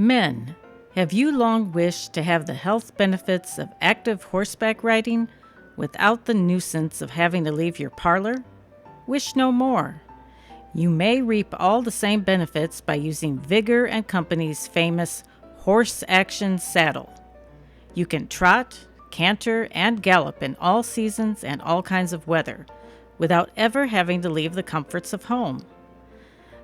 Men, have you long wished to have the health benefits of active horseback riding without the nuisance of having to leave your parlor? Wish no more. You may reap all the same benefits by using Vigor & Company's famous Horse Action Saddle. You can trot, canter, and gallop in all seasons and all kinds of weather without ever having to leave the comforts of home.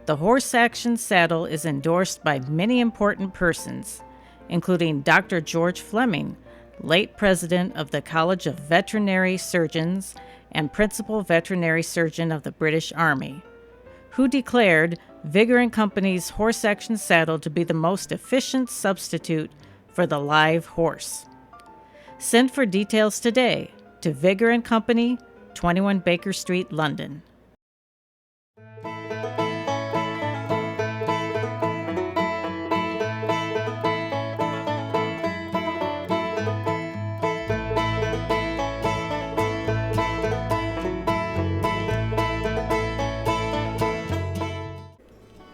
The Horse Action Saddle is endorsed by many important persons, including Dr. George Fleming, late president of the College of Veterinary Surgeons and principal veterinary surgeon of the British Army, who declared Vigor & Company's Horse Action Saddle to be the most efficient substitute for the live horse. Send for details today to Vigor & Company, 21 Baker Street, London.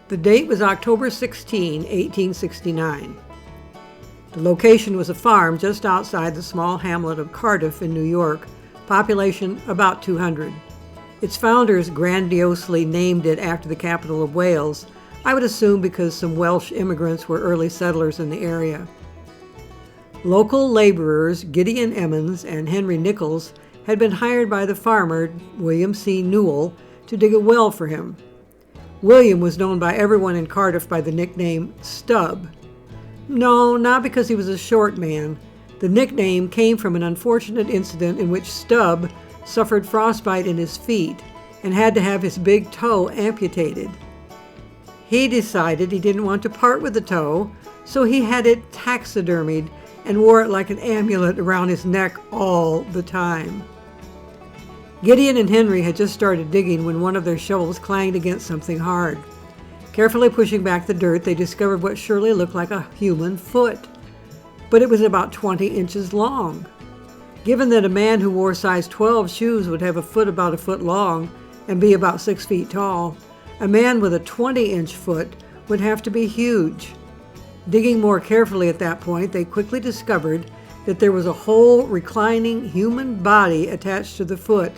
The date was October 16, 1869. The location was a farm just outside the small hamlet of Cardiff in New York, population about 200. Its founders grandiosely named it after the capital of Wales, I would assume because some Welsh immigrants were early settlers in the area. Local laborers Gideon Emmons and Henry Nichols had been hired by the farmer, William C. Newell, to dig a well for him. William was known by everyone in Cardiff by the nickname Stub. No, not because he was a short man. The nickname came from an unfortunate incident in which Stub suffered frostbite in his feet and had to have his big toe amputated. He decided he didn't want to part with the toe, so he had it taxidermied and wore it like an amulet around his neck all the time. Gideon and Henry had just started digging when one of their shovels clanged against something hard. Carefully pushing back the dirt, they discovered what surely looked like a human foot, but it was about 20 inches long. Given that a man who wore size 12 shoes would have a foot about a foot long and be about 6 feet tall, a man with a 20-inch foot would have to be huge. Digging more carefully at that point, they quickly discovered that there was a whole reclining human body attached to the foot,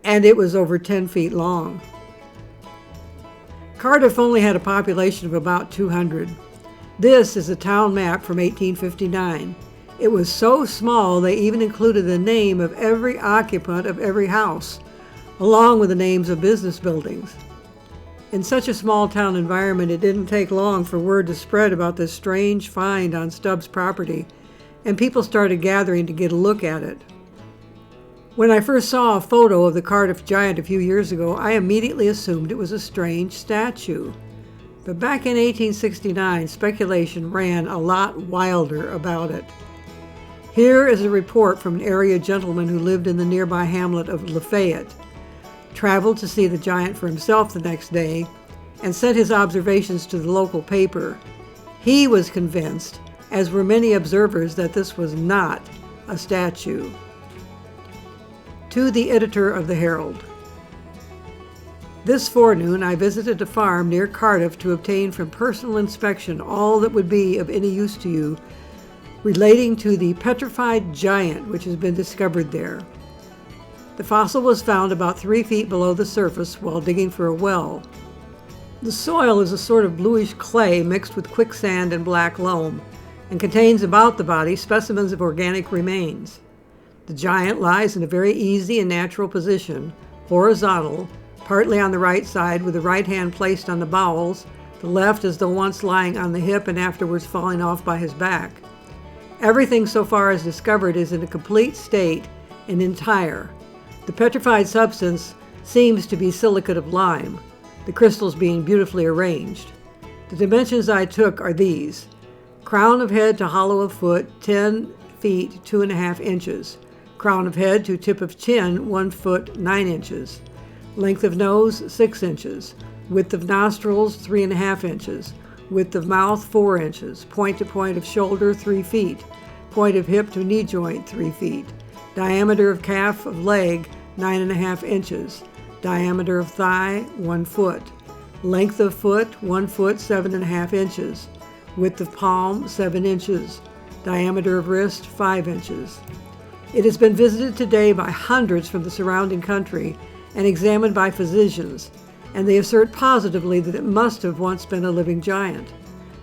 and it was over 10 feet long. Cardiff only had a population of about 200. This is a town map from 1859. It was so small they even included the name of every occupant of every house, along with the names of business buildings. In such a small town environment, it didn't take long for word to spread about this strange find on Stubbs' property, and people started gathering to get a look at it. When I first saw a photo of the Cardiff Giant a few years ago, I immediately assumed it was a strange statue. But back in 1869, speculation ran a lot wilder about it. Here is a report from an area gentleman who lived in the nearby hamlet of Lafayette, traveled to see the giant for himself the next day, and sent his observations to the local paper. He was convinced, as were many observers, that this was not a statue. To the editor of the Herald. This forenoon I visited a farm near Cardiff to obtain from personal inspection all that would be of any use to you relating to the petrified giant which has been discovered there. The fossil was found about 3 feet below the surface while digging for a well. The soil is a sort of bluish clay mixed with quicksand and black loam, and contains about the body specimens of organic remains. The giant lies in a very easy and natural position, horizontal, partly on the right side with the right hand placed on the bowels, the left as though once lying on the hip and afterwards falling off by his back. Everything so far as discovered is in a complete state and entire. The petrified substance seems to be silicate of lime, the crystals being beautifully arranged. The dimensions I took are these: crown of head to hollow of foot, 10 feet 2.5 inches. Crown of head to tip of chin, 1 foot 9 inches. Length of nose, 6 inches. Width of nostrils, 3.5 inches. Width of mouth, 4 inches. Point to point of shoulder, 3 feet. Point of hip to knee joint, 3 feet. Diameter of calf of leg, 9.5 inches. Diameter of thigh, 1 foot. Length of foot, 1 foot 7.5 inches. width of palm 7 inches, diameter of wrist 5 inches. It has been visited today by hundreds from the surrounding country and examined by physicians, and they assert positively that it must have once been a living giant.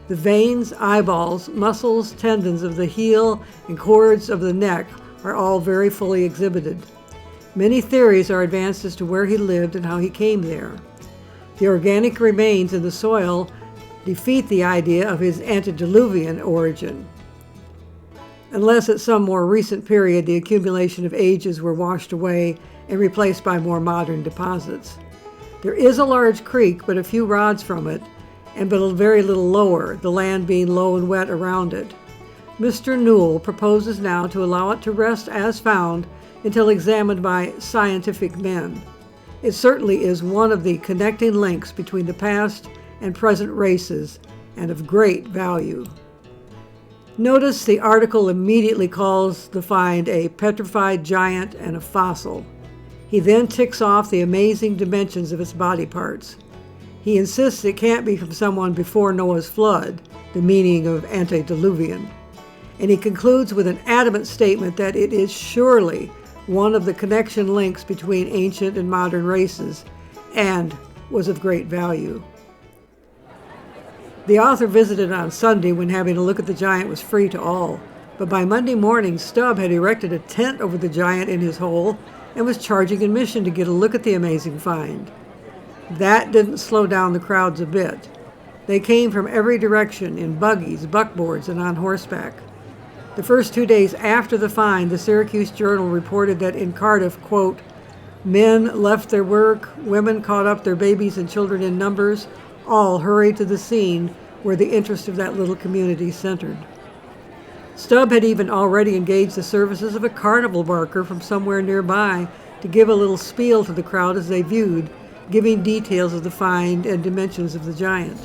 The veins, eyeballs, muscles, tendons of the heel, and cords of the neck are all very fully exhibited. Many theories are advanced as to where he lived and how he came there. The organic remains in the soil defeat the idea of his antediluvian origin, unless at some more recent period the accumulation of ages were washed away and replaced by more modern deposits. There is a large creek but a few rods from it, and but a very little lower, the land being low and wet around it. Mr. Newell proposes now to allow it to rest as found until examined by scientific men. It certainly is one of the connecting links between the past and present races, and of great value. Notice the article immediately calls the find a petrified giant and a fossil. He then ticks off the amazing dimensions of its body parts. He insists it can't be from someone before Noah's flood, the meaning of antediluvian. And he concludes with an adamant statement that it is surely one of the connection links between ancient and modern races, and was of great value. The author visited on Sunday when having a look at the giant was free to all, but by Monday morning Stubb had erected a tent over the giant in his hole and was charging admission to get a look at the amazing find. That didn't slow down the crowds a bit. They came from every direction in buggies, buckboards, and on horseback. The first 2 days after the find, the Syracuse Journal reported that in Cardiff, quote, men left their work, women caught up their babies and children in numbers, all hurried to the scene where the interest of that little community centered. Stubb had even already engaged the services of a carnival barker from somewhere nearby to give a little spiel to the crowd as they viewed, giving details of the find and dimensions of the giant.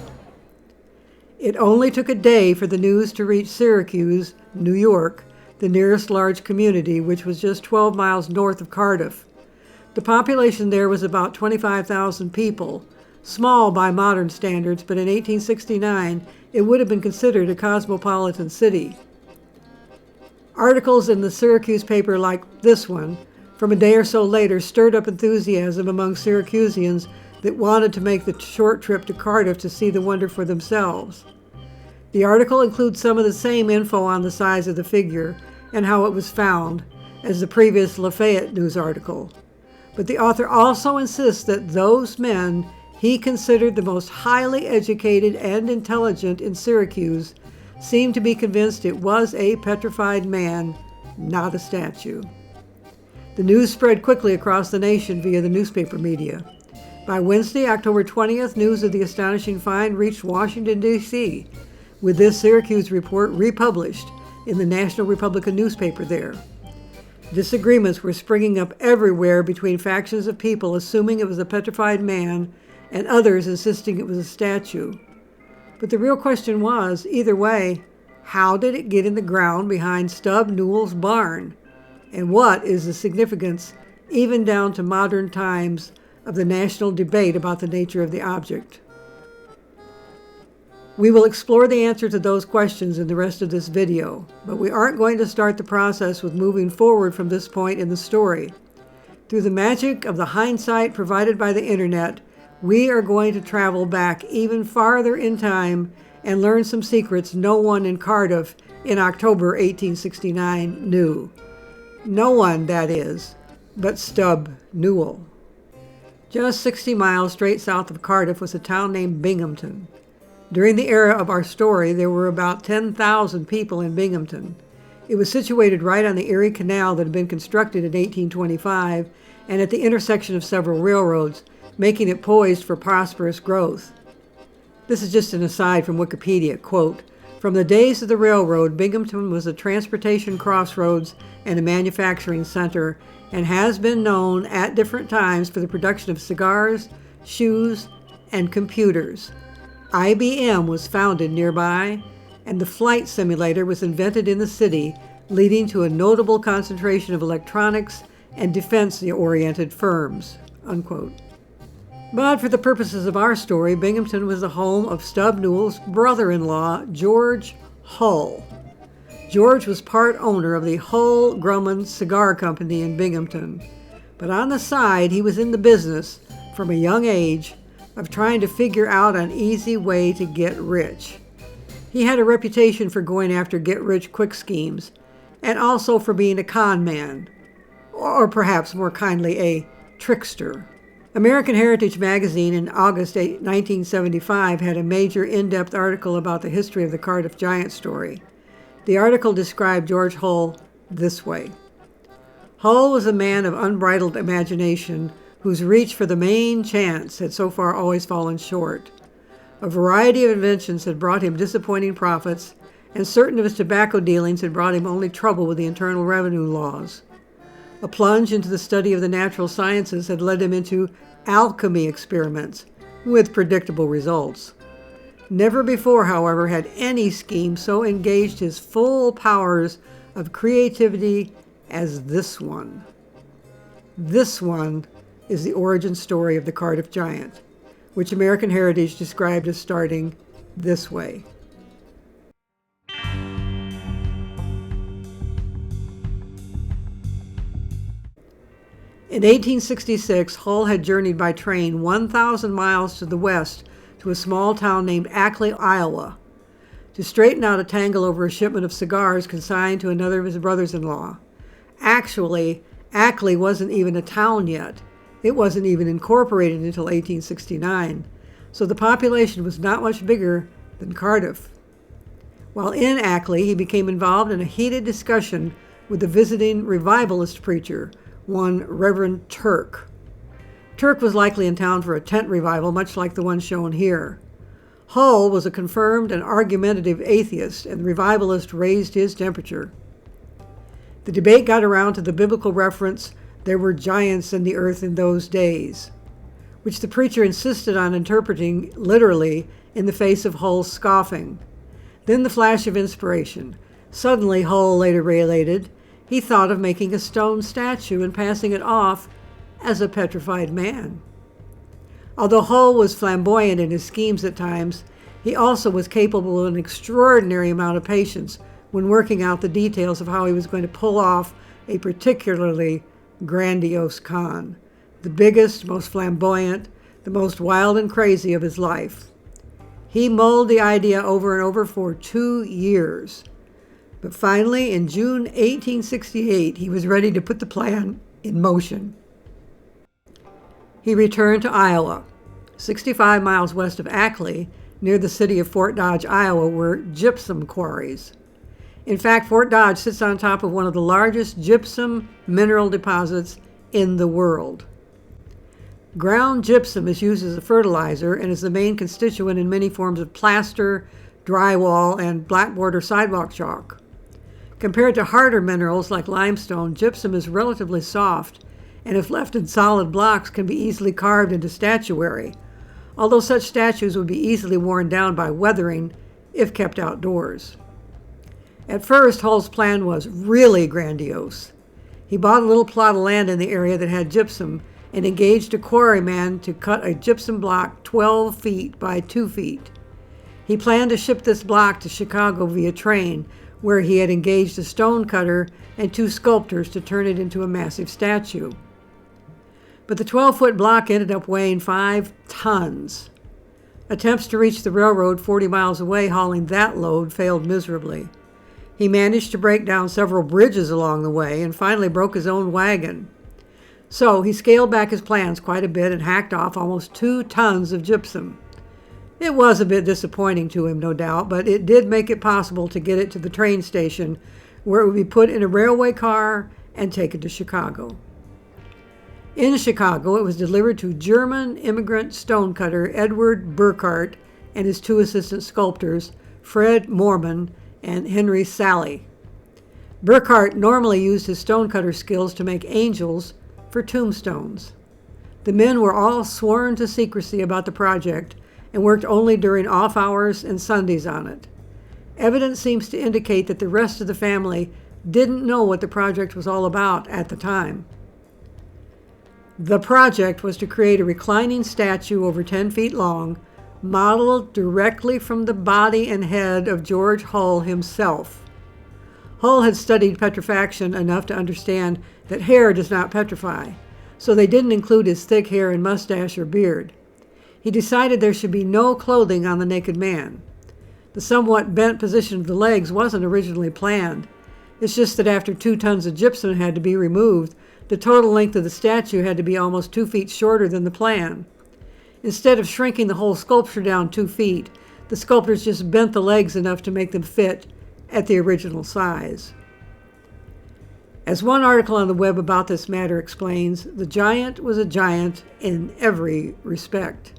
It only took a day for the news to reach Syracuse, New York, the nearest large community, which was just 12 miles north of Cardiff. The population there was about 25,000 people, small by modern standards, but in 1869 it would have been considered a cosmopolitan city. Articles in the Syracuse paper like this one, from a day or so later, stirred up enthusiasm among Syracusians that wanted to make the short trip to Cardiff to see the wonder for themselves. The article includes some of the same info on the size of the figure and how it was found as the previous Lafayette news article. But the author also insists that those men he considered the most highly educated and intelligent in Syracuse seemed to be convinced it was a petrified man, not a statue. The news spread quickly across the nation via the newspaper media. By Wednesday, October 20th, news of the astonishing find reached Washington, D.C., with this Syracuse report republished in the National Republican newspaper there. Disagreements were springing up everywhere between factions of people assuming it was a petrified man and others insisting it was a statue. But the real question was, either way, how did it get in the ground behind Stubb Newell's barn? And what is the significance, even down to modern times, of the national debate about the nature of the object? We will explore the answer to those questions in the rest of this video, but we aren't going to start the process with moving forward from this point in the story. Through the magic of the hindsight provided by the internet, we are going to travel back even farther in time and learn some secrets no one in Cardiff in October 1869 knew. No one, that is, but Stubb Newell. Just 60 miles straight south of Cardiff was a town named Binghamton. During the era of our story, there were about 10,000 people in Binghamton. It was situated right on the Erie Canal that had been constructed in 1825 and at the intersection of several railroads, making it poised for prosperous growth. This is just an aside from Wikipedia, quote, "From the days of the railroad, Binghamton was a transportation crossroads and a manufacturing center, and has been known at different times for the production of cigars, shoes, and computers. IBM was founded nearby, and the flight simulator was invented in the city, leading to a notable concentration of electronics and defense-oriented firms," unquote. But for the purposes of our story, Binghamton was the home of Stub Newell's brother-in-law, George Hull. George was part owner of the Hull Grumman Cigar Company in Binghamton. But on the side, he was in the business, from a young age, of trying to figure out an easy way to get rich. He had a reputation for going after get-rich-quick schemes, and also for being a con man, or perhaps more kindly, a trickster. American Heritage magazine in August 1975 had a major in-depth article about the history of the Cardiff Giant story. The article described George Hull this way. Hull was a man of unbridled imagination whose reach for the main chance had so far always fallen short. A variety of inventions had brought him disappointing profits, and certain of his tobacco dealings had brought him only trouble with the Internal Revenue laws. A plunge into the study of the natural sciences had led him into alchemy experiments, with predictable results. Never before, however, had any scheme so engaged his full powers of creativity as this one. This one is the origin story of the Cardiff Giant, which American Heritage described as starting this way. In 1866, Hull had journeyed by train 1,000 miles to the west to a small town named Ackley, Iowa, to straighten out a tangle over a shipment of cigars consigned to another of his brothers-in-law. Actually, Ackley wasn't even a town yet. It wasn't even incorporated until 1869, so the population was not much bigger than Cardiff. While in Ackley, he became involved in a heated discussion with a visiting revivalist preacher, one Reverend Turk. Turk was likely in town for a tent revival, much like the one shown here. Hull was a confirmed and argumentative atheist, and the revivalist raised his temperature. The debate got around to the biblical reference, "There were giants in the earth in those days," which the preacher insisted on interpreting literally in the face of Hull's scoffing. Then the flash of inspiration. Suddenly, Hull later related, he thought of making a stone statue and passing it off as a petrified man. Although Hull was flamboyant in his schemes at times, he also was capable of an extraordinary amount of patience when working out the details of how he was going to pull off a particularly grandiose con, the biggest, most flamboyant, the most wild and crazy of his life. He mulled the idea over and over for 2 years. But finally, in June 1868, he was ready to put the plan in motion. He returned to Iowa. 65 miles west of Ackley, near the city of Fort Dodge, Iowa, were gypsum quarries. In fact, Fort Dodge sits on top of one of the largest gypsum mineral deposits in the world. Ground gypsum is used as a fertilizer and is the main constituent in many forms of plaster, drywall, and blackboard or sidewalk chalk. Compared to harder minerals like limestone, gypsum is relatively soft, and if left in solid blocks can be easily carved into statuary, although such statues would be easily worn down by weathering if kept outdoors. At first, Hull's plan was really grandiose. He bought a little plot of land in the area that had gypsum and engaged a quarryman to cut a gypsum block 12 feet by 2 feet. He planned to ship this block to Chicago via train, where he had engaged a stone cutter and 2 sculptors to turn it into a massive statue. But the 12-foot block ended up weighing 5 tons. Attempts to reach the railroad 40 miles away hauling that load failed miserably. He managed to break down several bridges along the way and finally broke his own wagon. So he scaled back his plans quite a bit and hacked off almost 2 tons of gypsum. It was a bit disappointing to him, no doubt, but it did make it possible to get it to the train station, where it would be put in a railway car and taken to Chicago. In Chicago, it was delivered to German immigrant stonecutter Edward Burkhardt and his 2 assistant sculptors, Fred Morman and Henry Sally. Burkhardt normally used his stonecutter skills to make angels for tombstones. The men were all sworn to secrecy about the project and worked only during off hours and Sundays on it. Evidence seems to indicate that the rest of the family didn't know what the project was all about at the time. The project was to create a reclining statue over 10 feet long, modeled directly from the body and head of George Hull himself. Hull had studied petrifaction enough to understand that hair does not petrify, so they didn't include his thick hair and mustache or beard. He decided there should be no clothing on the naked man. The somewhat bent position of the legs wasn't originally planned. It's just that after 2 tons of gypsum had to be removed, the total length of the statue had to be almost 2 feet shorter than the plan. Instead of shrinking the whole sculpture down 2 feet, the sculptors just bent the legs enough to make them fit at the original size. As one article on the web about this matter explains, the giant was a giant in every respect,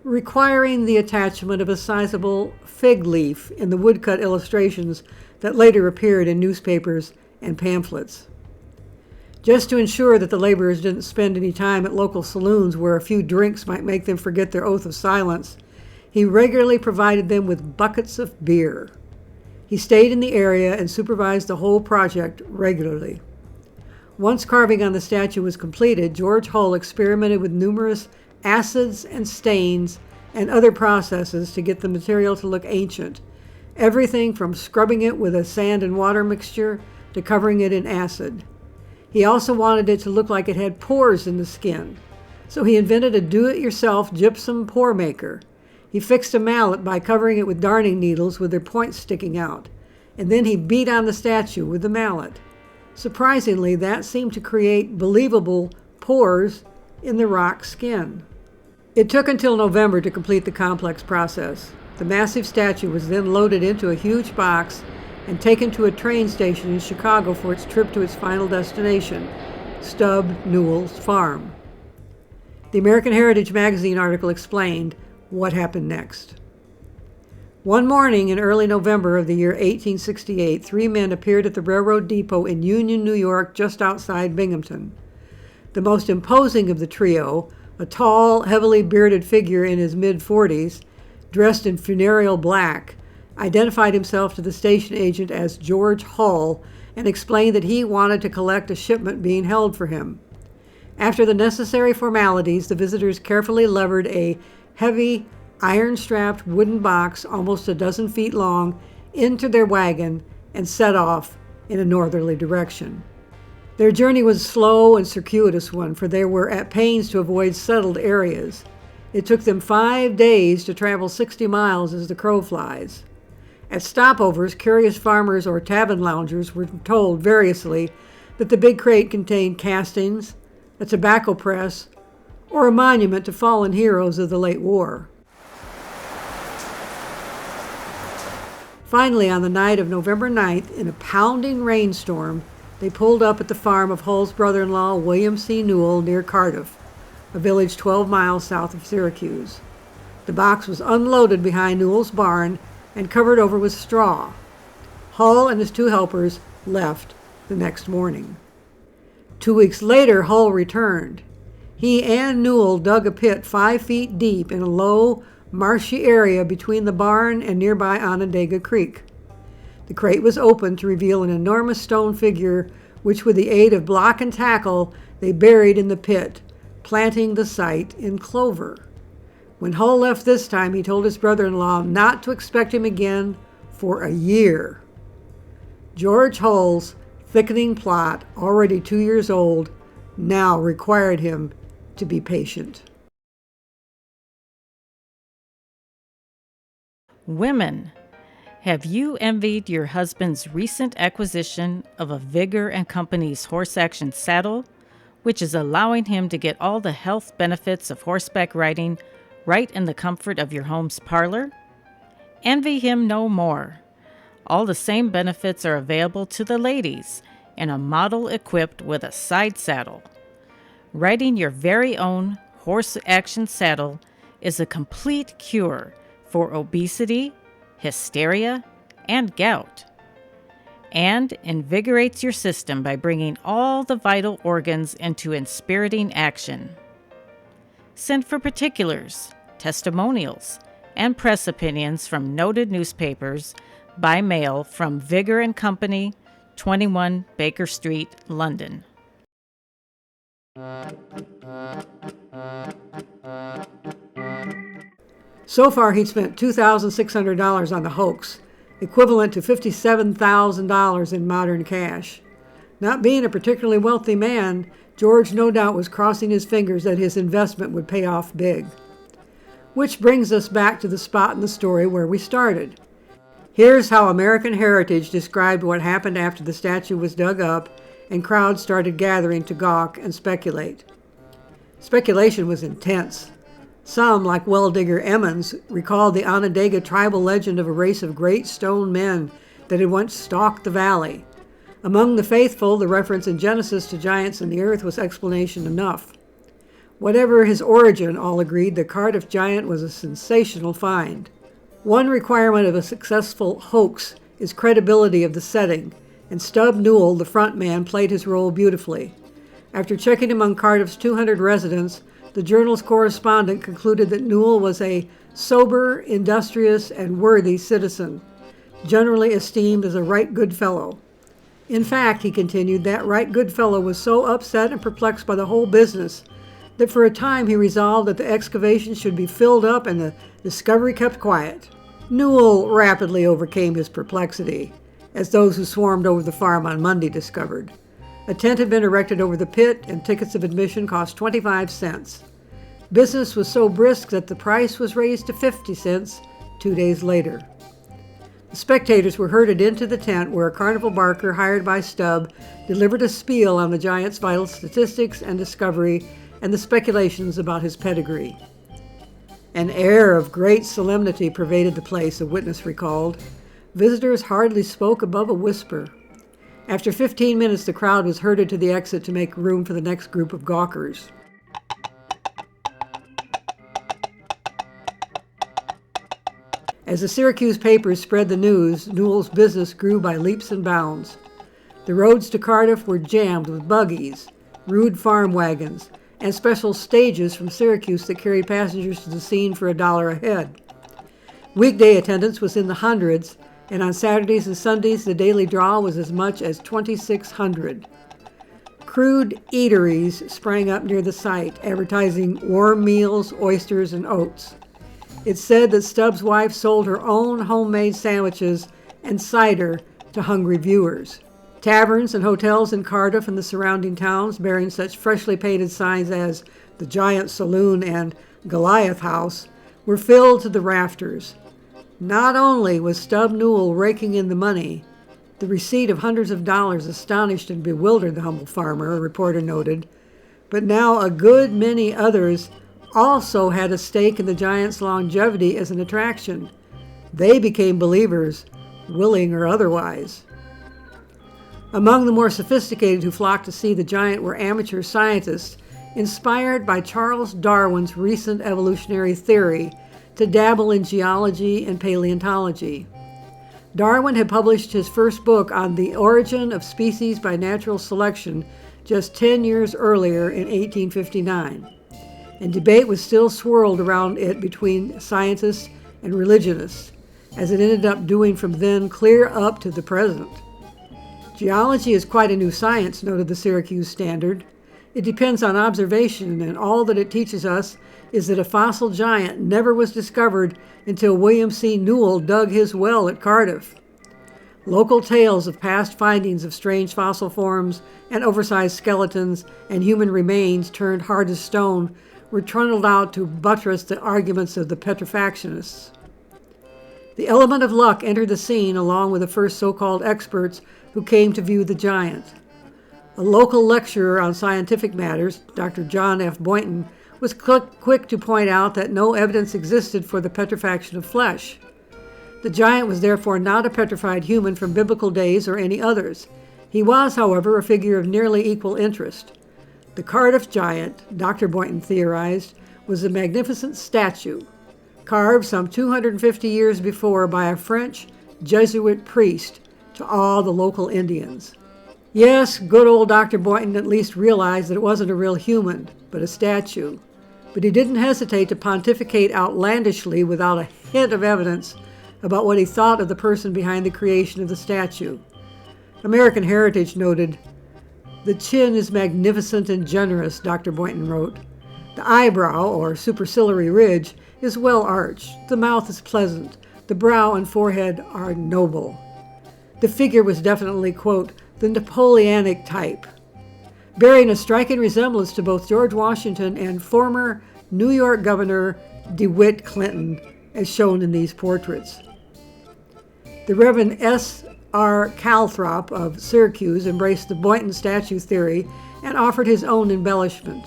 requiring the attachment of a sizable fig leaf in the woodcut illustrations that later appeared in newspapers and pamphlets. Just to ensure that the laborers didn't spend any time at local saloons where a few drinks might make them forget their oath of silence, he regularly provided them with buckets of beer. He stayed in the area and supervised the whole project regularly. Once carving on the statue was completed, George Hull experimented with numerous acids and stains and other processes to get the material to look ancient, everything from scrubbing it with a sand and water mixture to covering it in acid. He also wanted it to look like it had pores in the skin, so he invented a do-it-yourself gypsum pore maker. He fixed a mallet by covering it with darning needles with their points sticking out, and then he beat on the statue with the mallet. Surprisingly, that seemed to create believable pores in the rock skin. It took until November to complete the complex process. The massive statue was then loaded into a huge box and taken to a train station in Chicago for its trip to its final destination, Stub Newell's farm. The American Heritage magazine article explained what happened next. One morning in early November of the year 1868, 3 men appeared at the railroad depot in Union, New York, just outside Binghamton. The most imposing of the trio, a tall, heavily bearded figure in his mid-40s, dressed in funereal black, identified himself to the station agent as George Hull and explained that he wanted to collect a shipment being held for him. After the necessary formalities, the visitors carefully levered a heavy, iron-strapped wooden box almost a dozen feet long into their wagon and set off in a northerly direction. Their journey was a slow and circuitous one, for they were at pains to avoid settled areas. It took them 5 days to travel 60 miles as the crow flies. At stopovers, curious farmers or tavern loungers were told variously that the big crate contained castings, a tobacco press, or a monument to fallen heroes of the late war. Finally, on the night of November 9th, in a pounding rainstorm, they pulled up at the farm of Hull's brother-in-law, William C. Newell, near Cardiff, a village 12 miles south of Syracuse. The box was unloaded behind Newell's barn and covered over with straw. Hull and his 2 helpers left the next morning. 2 weeks later, Hull returned. He and Newell dug a pit 5 feet deep in a low, marshy area between the barn and nearby Onondaga Creek. The crate was opened to reveal an enormous stone figure, which with the aid of block and tackle, they buried in the pit, planting the site in clover. When Hull left this time, he told his brother-in-law not to expect him again for a year. George Hull's thickening plot, already 2 years old, now required him to be patient. Women, have you envied your husband's recent acquisition of a Vigor & Company's horse action saddle, which is allowing him to get all the health benefits of horseback riding right in the comfort of your home's parlor? Envy him no more. All the same benefits are available to the ladies in a model equipped with a side saddle. Riding your very own horse action saddle is a complete cure for obesity, hysteria, and gout, and invigorates your system by bringing all the vital organs into inspiriting action. Send for particulars, testimonials, and press opinions from noted newspapers by mail from Vigor & Company, 21 Baker Street, London. So far, he'd spent $2,600 on the hoax, equivalent to $57,000 in modern cash. Not being a particularly wealthy man, George no doubt was crossing his fingers that his investment would pay off big. Which brings us back to the spot in the story where we started. Here's how American Heritage described what happened after the statue was dug up and crowds started gathering to gawk and speculate. Speculation was intense. Some, like well-digger Emmons, recalled the Onondaga tribal legend of a race of great stone men that had once stalked the valley. Among the faithful, the reference in Genesis to giants in the earth was explanation enough. Whatever his origin, all agreed the Cardiff Giant was a sensational find. One requirement of a successful hoax is credibility of the setting, and Stub Newell, the front man, played his role beautifully. After checking among Cardiff's 200 residents, the Journal's correspondent concluded that Newell was a sober, industrious, and worthy citizen, generally esteemed as a right good fellow. In fact, he continued, that right good fellow was so upset and perplexed by the whole business that for a time he resolved that the excavation should be filled up and the discovery kept quiet. Newell rapidly overcame his perplexity, as those who swarmed over the farm on Monday discovered. A tent had been erected over the pit, and tickets of admission cost 25 cents. Business was so brisk that the price was raised to 50 cents 2 days later. The spectators were herded into the tent where a carnival barker hired by Stubb delivered a spiel on the giant's vital statistics and discovery and the speculations about his pedigree. An air of great solemnity pervaded the place, a witness recalled. Visitors hardly spoke above a whisper. After 15 minutes, the crowd was herded to the exit to make room for the next group of gawkers. As the Syracuse papers spread the news, Newell's business grew by leaps and bounds. The roads to Cardiff were jammed with buggies, rude farm wagons, and special stages from Syracuse that carried passengers to the scene for $1 a head. Weekday attendance was in the hundreds, and on Saturdays and Sundays the daily draw was as much as 2,600. Crude eateries sprang up near the site, advertising warm meals, oysters, and oats. It's said that Stubbs' wife sold her own homemade sandwiches and cider to hungry viewers. Taverns and hotels in Cardiff and the surrounding towns, bearing such freshly painted signs as the Giant Saloon and Goliath House, were filled to the rafters. Not only was Stub Newell raking in the money, the receipt of hundreds of dollars astonished and bewildered the humble farmer, a reporter noted, but now a good many others also had a stake in the giant's longevity as an attraction. They became believers, willing or otherwise. Among the more sophisticated who flocked to see the giant were amateur scientists, inspired by Charles Darwin's recent evolutionary theory to dabble in geology and paleontology. Darwin had published his first book on the origin of species by natural selection just 10 years earlier in 1859, and debate was still swirled around it between scientists and religionists, as it ended up doing from then clear up to the present. Geology is quite a new science, noted the Syracuse Standard. It depends on observation, and all that it teaches us is that a fossil giant never was discovered until William C. Newell dug his well at Cardiff. Local tales of past findings of strange fossil forms and oversized skeletons and human remains turned hard as stone were trundled out to buttress the arguments of the petrifactionists. The element of luck entered the scene along with the first so-called experts who came to view the giant. A local lecturer on scientific matters, Dr. John F. Boynton, was quick to point out that no evidence existed for the petrifaction of flesh. The giant was therefore not a petrified human from biblical days or any others. He was, however, a figure of nearly equal interest. The Cardiff Giant, Dr. Boynton theorized, was a magnificent statue, carved some 250 years before by a French Jesuit priest to awe the local Indians. Yes, good old Dr. Boynton at least realized that it wasn't a real human, but a statue. But he didn't hesitate to pontificate outlandishly without a hint of evidence about what he thought of the person behind the creation of the statue. American Heritage noted, "The chin is magnificent and generous," Dr. Boynton wrote. "The eyebrow, or superciliary ridge, is well arched. The mouth is pleasant. The brow and forehead are noble." The figure was definitely, quote, "the Napoleonic type," bearing a striking resemblance to both George Washington and former New York Governor DeWitt Clinton, as shown in these portraits. The Reverend S.R. Calthrop of Syracuse embraced the Boynton statue theory and offered his own embellishment.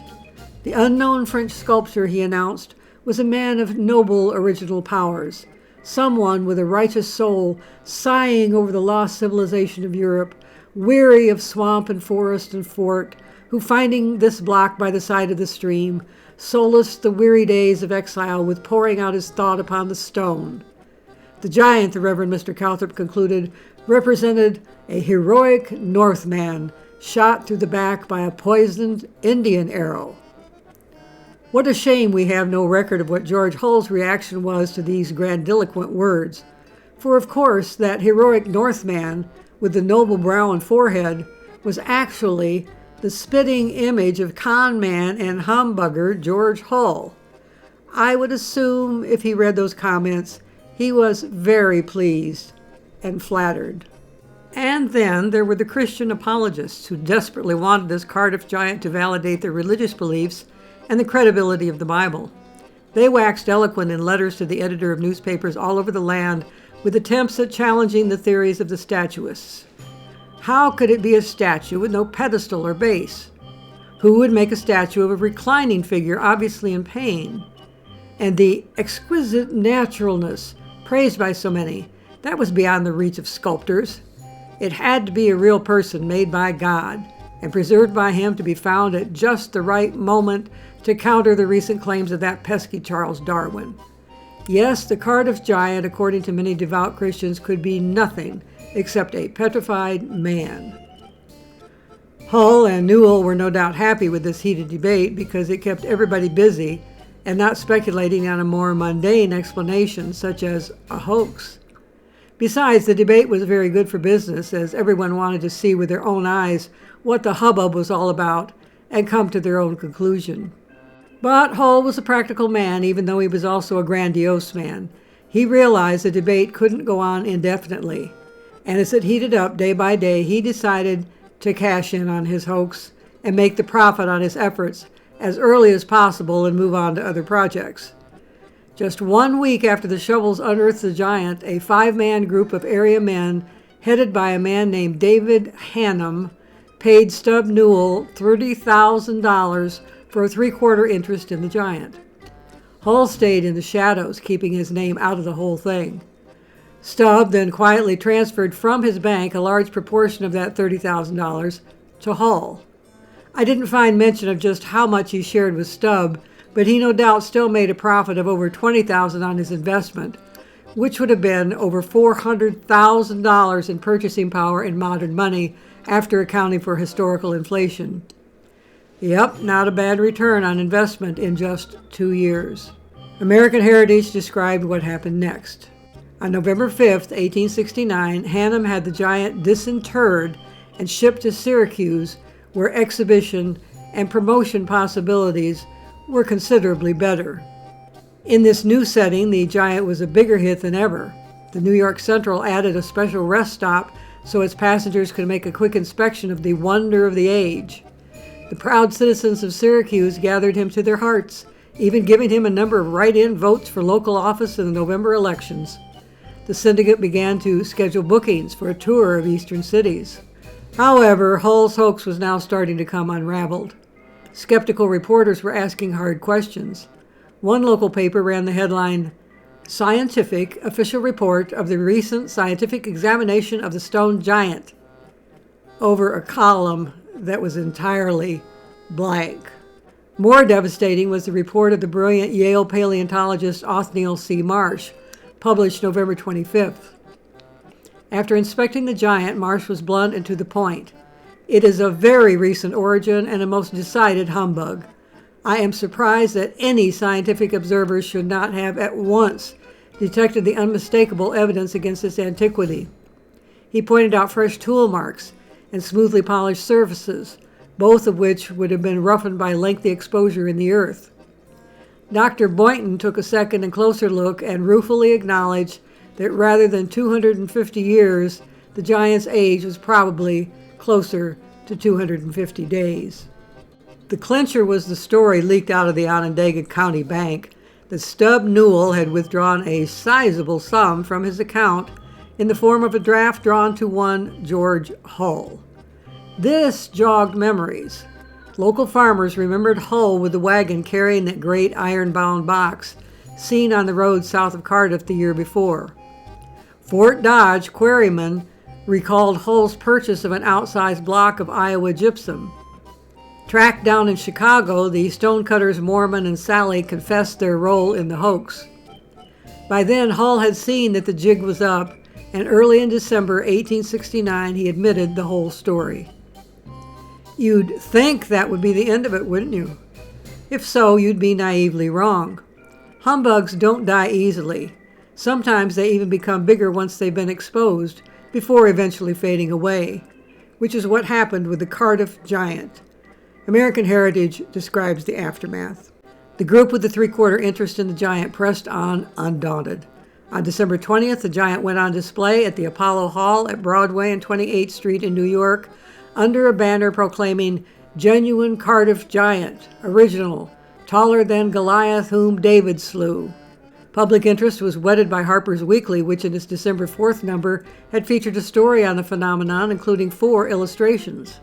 The unknown French sculptor, he announced, was a man of noble original powers, someone with a righteous soul sighing over the lost civilization of Europe, weary of swamp and forest and fort, who, finding this block by the side of the stream, solaced the weary days of exile with pouring out his thought upon the stone. The giant, the Reverend Mr. Calthrop concluded, represented a heroic Northman shot through the back by a poisoned Indian arrow. What a shame we have no record of what George Hull's reaction was to these grandiloquent words. For of course that heroic Northman with the noble brow and forehead was actually the spitting image of conman and humbugger George Hull. I would assume if he read those comments, he was very pleased and flattered. And then there were the Christian apologists who desperately wanted this Cardiff Giant to validate their religious beliefs and the credibility of the Bible. They waxed eloquent in letters to the editor of newspapers all over the land with attempts at challenging the theories of the statuists. How could it be a statue with no pedestal or base? Who would make a statue of a reclining figure obviously in pain? And the exquisite naturalness praised by so many, that was beyond the reach of sculptors. It had to be a real person made by God and preserved by him to be found at just the right moment to counter the recent claims of that pesky Charles Darwin. Yes, the Cardiff Giant, according to many devout Christians, could be nothing except a petrified man. Hull and Newell were no doubt happy with this heated debate because it kept everybody busy and not speculating on a more mundane explanation such as a hoax. Besides, the debate was very good for business as everyone wanted to see with their own eyes what the hubbub was all about and come to their own conclusion. But Hull was a practical man, even though he was also a grandiose man. He realized the debate couldn't go on indefinitely, and as it heated up day by day, he decided to cash in on his hoax and make the profit on his efforts as early as possible and move on to other projects. Just 1 week after the shovels unearthed the giant, a 5-man group of area men, headed by a man named David Hannum, paid Stub Newell $30,000 for a 3/4 interest in the giant. Hull stayed in the shadows, keeping his name out of the whole thing. Stubb then quietly transferred from his bank a large proportion of that $30,000 to Hull. I didn't find mention of just how much he shared with Stubb, but he no doubt still made a profit of over $20,000 on his investment, which would have been over $400,000 in purchasing power in modern money after accounting for historical inflation. Yep, not a bad return on investment in just 2 years. American Heritage described what happened next. On November 5, 1869, Hannum had the giant disinterred and shipped to Syracuse, where exhibition and promotion possibilities were considerably better. In this new setting, the giant was a bigger hit than ever. The New York Central added a special rest stop so its passengers could make a quick inspection of the wonder of the age. The proud citizens of Syracuse gathered him to their hearts, even giving him a number of write-in votes for local office in the November elections. The syndicate began to schedule bookings for a tour of eastern cities. However, Hull's hoax was now starting to come unraveled. Skeptical reporters were asking hard questions. One local paper ran the headline, "Scientific Official Report of the Recent Scientific Examination of the Stone Giant," over a column that was entirely blank. More devastating was the report of the brilliant Yale paleontologist Othniel C. Marsh, published November 25th. After inspecting the giant, Marsh was blunt and to the point. "It is of very recent origin and a most decided humbug. I am surprised that any scientific observers should not have at once detected the unmistakable evidence against its antiquity." He pointed out fresh tool marks and smoothly polished surfaces, both of which would have been roughened by lengthy exposure in the earth. Dr. Boynton took a second and closer look and ruefully acknowledged that rather than 250 years, the giant's age was probably closer to 250 days. The clincher was the story leaked out of the Onondaga County Bank that Stub Newell had withdrawn a sizable sum from his account in the form of a draft drawn to one George Hull. This jogged memories. Local farmers remembered Hull with the wagon carrying that great iron-bound box seen on the road south of Cardiff the year before. Fort Dodge quarrymen recalled Hull's purchase of an outsized block of Iowa gypsum. Tracked down in Chicago, the stonecutters Mormon and Sally confessed their role in the hoax. By then, Hull had seen that the jig was up, and early in December 1869, he admitted the whole story. You'd think that would be the end of it, wouldn't you? If so, you'd be naively wrong. Humbugs don't die easily. Sometimes they even become bigger once they've been exposed, before eventually fading away, which is what happened with the Cardiff Giant. American Heritage describes the aftermath. The group with the three-quarter interest in the giant pressed on undaunted. On December 20th, the giant went on display at the Apollo Hall at Broadway and 28th Street in New York under a banner proclaiming, "Genuine Cardiff Giant, original, taller than Goliath whom David slew." Public interest was whetted by Harper's Weekly, which in its December 4th number had featured a story on the phenomenon, including 4 illustrations.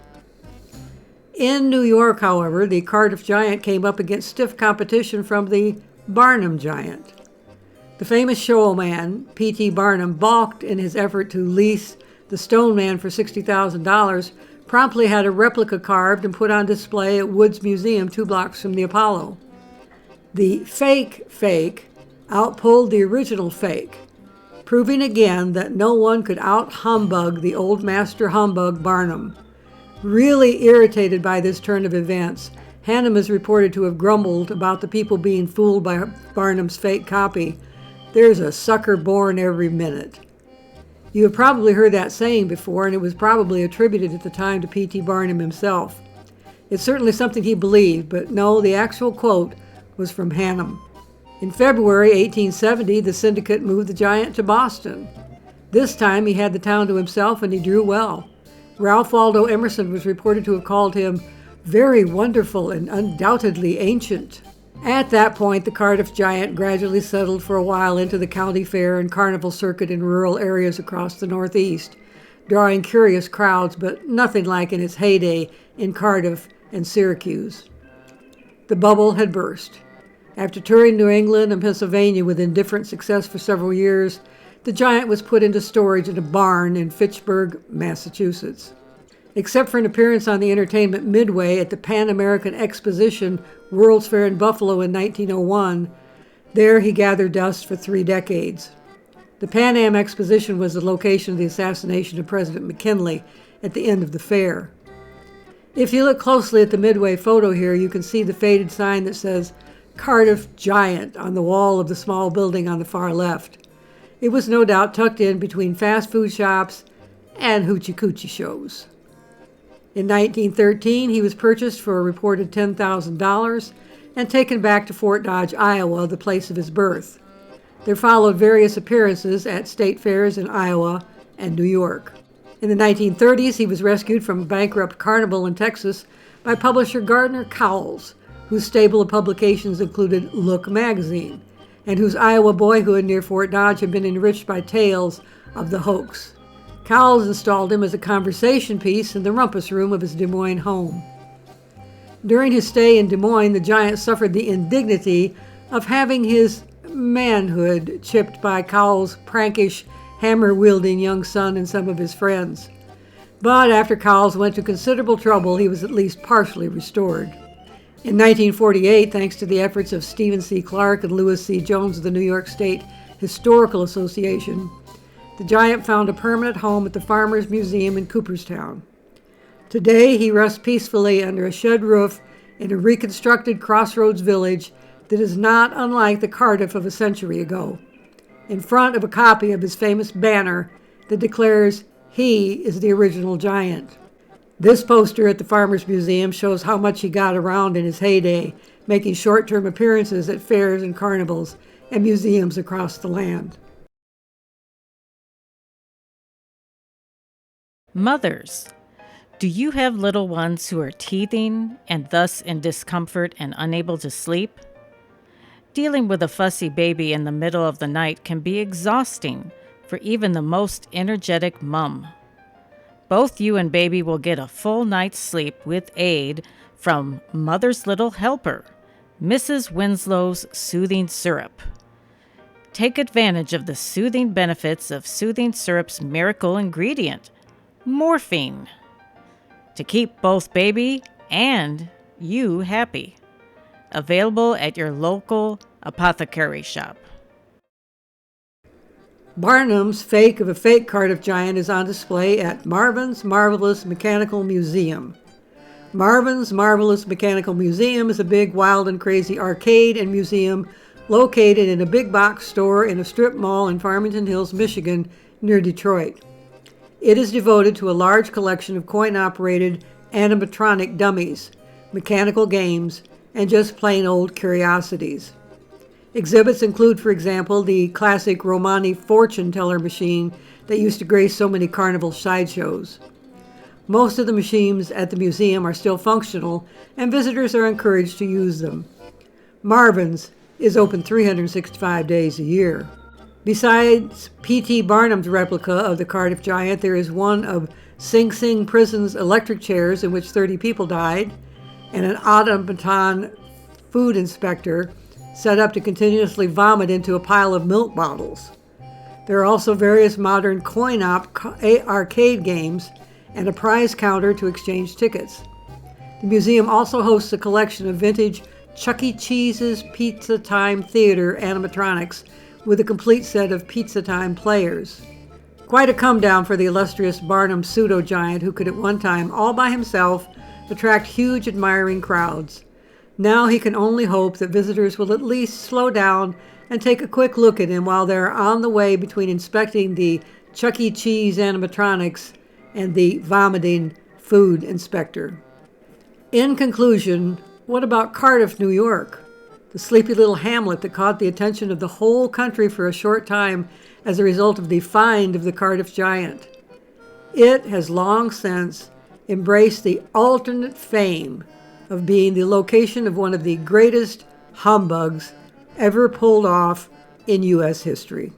In New York, however, the Cardiff Giant came up against stiff competition from the Barnum Giant. The famous showman, P.T. Barnum, balked in his effort to lease the Stone Man for $60,000, promptly had a replica carved and put on display at Wood's Museum 2 blocks from the Apollo. The fake outpulled the original fake, proving again that no one could out-humbug the old master humbug Barnum. Really irritated by this turn of events, Hannum is reported to have grumbled about the people being fooled by Barnum's fake copy. "There's a sucker born every minute." You have probably heard that saying before, and it was probably attributed at the time to P.T. Barnum himself. It's certainly something he believed, but no, the actual quote was from Hannum. In February 1870, the syndicate moved the giant to Boston. This time he had the town to himself, and he drew well. Ralph Waldo Emerson was reported to have called him very wonderful and undoubtedly ancient. At that point, the Cardiff Giant gradually settled for a while into the county fair and carnival circuit in rural areas across the Northeast, drawing curious crowds, but nothing like in its heyday in Cardiff and Syracuse. The bubble had burst. After touring New England and Pennsylvania with indifferent success for several years, the giant was put into storage in a barn in Fitchburg, Massachusetts. Except for an appearance on the entertainment Midway at the Pan American Exposition World's Fair in Buffalo in 1901, there he gathered dust for 3 decades. The Pan Am Exposition was the location of the assassination of President McKinley at the end of the fair. If you look closely at the Midway photo here, you can see the faded sign that says Cardiff Giant on the wall of the small building on the far left. It was no doubt tucked in between fast food shops and hoochie-coochie shows. In 1913, he was purchased for a reported $10,000 and taken back to Fort Dodge, Iowa, the place of his birth. There followed various appearances at state fairs in Iowa and New York. In the 1930s, he was rescued from a bankrupt carnival in Texas by publisher Gardner Cowles, whose stable of publications included Look magazine, and whose Iowa boyhood near Fort Dodge had been enriched by tales of the hoax. Cowles installed him as a conversation piece in the rumpus room of his Des Moines home. During his stay in Des Moines, the giant suffered the indignity of having his manhood chipped by Cowles' prankish, hammer-wielding young son and some of his friends. But after Cowles went to considerable trouble, he was at least partially restored. In 1948, thanks to the efforts of Stephen C. Clark and Louis C. Jones of the New York State Historical Association, the giant found a permanent home at the Farmers Museum in Cooperstown. Today, he rests peacefully under a shed roof in a reconstructed crossroads village that is not unlike the Cardiff of a century ago, in front of a copy of his famous banner that declares he is the original giant. This poster at the Farmers Museum shows how much he got around in his heyday, making short-term appearances at fairs and carnivals and museums across the land. Mothers, do you have little ones who are teething and thus in discomfort and unable to sleep? Dealing with a fussy baby in the middle of the night can be exhausting for even the most energetic mom. Both you and baby will get a full night's sleep with aid from Mother's Little Helper, Mrs. Winslow's Soothing Syrup. Take advantage of the soothing benefits of Soothing Syrup's miracle ingredient, morphine, to keep both baby and you happy. Available at your local apothecary shop. Barnum's fake of a fake Cardiff Giant is on display at Marvin's Marvelous Mechanical Museum. Marvin's Marvelous Mechanical Museum is a big, wild, and crazy arcade and museum located in a big box store in a strip mall in Farmington Hills, Michigan, near Detroit. It is devoted to a large collection of coin-operated animatronic dummies, mechanical games, and just plain old curiosities. Exhibits include, for example, the classic Romani fortune teller machine that used to grace so many carnival sideshows. Most of the machines at the museum are still functional, and visitors are encouraged to use them. Marvin's is open 365 days a year. Besides P.T. Barnum's replica of the Cardiff Giant, there is one of Sing Sing Prison's electric chairs in which 30 people died, and an automaton food inspector set up to continuously vomit into a pile of milk bottles. There are also various modern coin-op arcade games and a prize counter to exchange tickets. The museum also hosts a collection of vintage Chuck E. Cheese's Pizza Time Theater animatronics with a complete set of Pizza Time players. Quite a come-down for the illustrious Barnum pseudo-giant who could at one time, all by himself, attract huge admiring crowds. Now he can only hope that visitors will at least slow down and take a quick look at him while they're on the way between inspecting the Chuck E. Cheese animatronics and the vomiting food inspector. In conclusion, what about Cardiff, New York? The sleepy little hamlet that caught the attention of the whole country for a short time as a result of the find of the Cardiff Giant. It has long since embraced the alternate fame of being the location of one of the greatest humbugs ever pulled off in U.S. history.